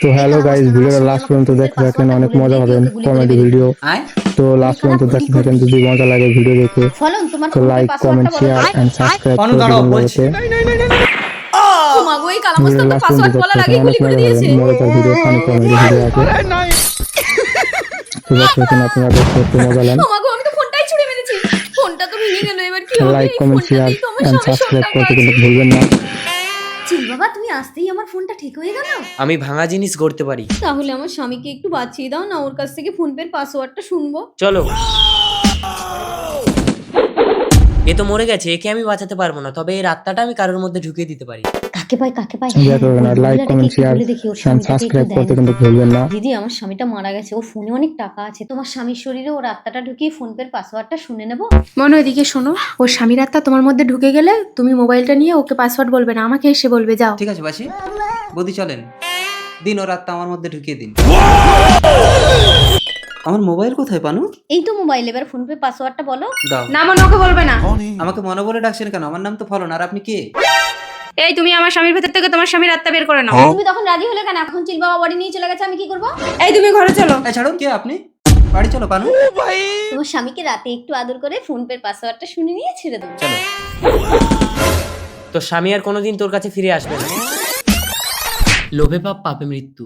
তো hello guys, ভিডিওটা last পর্যন্ত দেখতে থাকেন, অনেক মজা পাবেন। কমেডি ভিডিও, তো লাস্ট পর্যন্ত দেখতে থাকেন। যদি মজা লাগে ভিডিও দেখে ফলন তোমার তো ফোন পে লাইক, কমেন্ট, পাসওয়ার্ডটা বলো শেয়ার তো। এন্ড সাবস্ক্রাইব অনু করে দাঁড়াও দিবেন বলছি। যাতে ও মা গো, এই কালামস্তা ভিডিও তো লাস্ট পর্যন্ত পাসওয়ার্ড দেখতে বলার থাকেন, আগেই অনেক গুলি করে মজা দিয়েছে। পাবেন। মজাদার ভিডিও, ফানি কমেডি ভিডিও আছে, তো দেখতে থাকেন, আপনারা দেখতে দেখতে মজা নেন। ও মা গো, আমি তো ফোনটাই ছুঁড়ে মেরেছি। ফোনটা তো ভেঙে গেল, এবার কি হবে? লাইক, এই কমেন্ট, শেয়ার ফোনটাতেই তো আমার এন্ড স্বামীর সব সাবস্ক্রাইব টাকা করতে আছে। কিন্তু ভুলবেন না। চিল বাবা, তুমি আসতেই আমার ফোনটা ঠিক হয়ে গেল। আমি ভাঙা জিনিস গড়তে পারি। তাহলে আমার স্বামীকে একটু বাঁচিয়ে দাও না, ওর কাছ থেকে ফোন পের পাসওয়ার্ডটা শুনবো। চলো। এ তো মরে গেছে, একে আমি বাঁচাতে পারবো না, তবে এর আত্মাটা আমি কারোর মধ্যে ঢুকিয়ে দিতে পারি। কাকে পাই কাকে পাই, দেখতে থাকেন, আর like, comment, share and subscribe করতে কিন্তু ভুলবেন না। দিদি আমার স্বামীটা মারা গেছে, ওর ফোনে অনেক টাকা আছে, তোমার স্বামীর শরীরে ওর আত্মাটা ঢুকিয়ে ফোন পের পাসওয়ার্ডটা শুনে নেবো। মনো, এদিকে শোনো। ওর স্বামীর আত্মা তোমার মধ্যে ঢুকে গেলে তুমি মোবাইলটা নিয়ে ওকে পাসওয়ার্ড বলবে না, আমাকে এসে বলবে। যাও। ঠিক আছে বাসি, বৌদি চলেন, দিন ও রাতটা আমার মধ্যে ঢুকিয়ে দিন। আমার মোবাইল কোথায় পানু? এই তো মোবাইল, এবার ফোন পে পাসওয়ার্ডটা বলো। দাও। না, মনো ওকে বলবে না। আমাকে মনে বলে ডাকছেন কেন? আমার নাম তো ফলন, আর আপনি কে? এই, তুমি আমার স্বামীর ভেতর থেকে তোমার স্বামীর আত্মা বের করে নাও। তুমি তখন রাজি হলে কেন? এখন চিল বাবা বাড়ি নিয়ে চলে গেছে, আমি কি করবো? এই, তুমি ঘরে চলো। এই ছাড়ো, কে আপনি? বাড়ি চলো পানু। তোমার স্বামীকে রাতে একটু আদর করে ফোন পের পাসওয়ার্ডটা শুনে নিয়ে ছেড়ে দেবো। চলো। তো স্বামী আর কোনোদিন তোর কাছে ফিরে আসবে না। লোভে পাপ, পাপে মৃত্যু।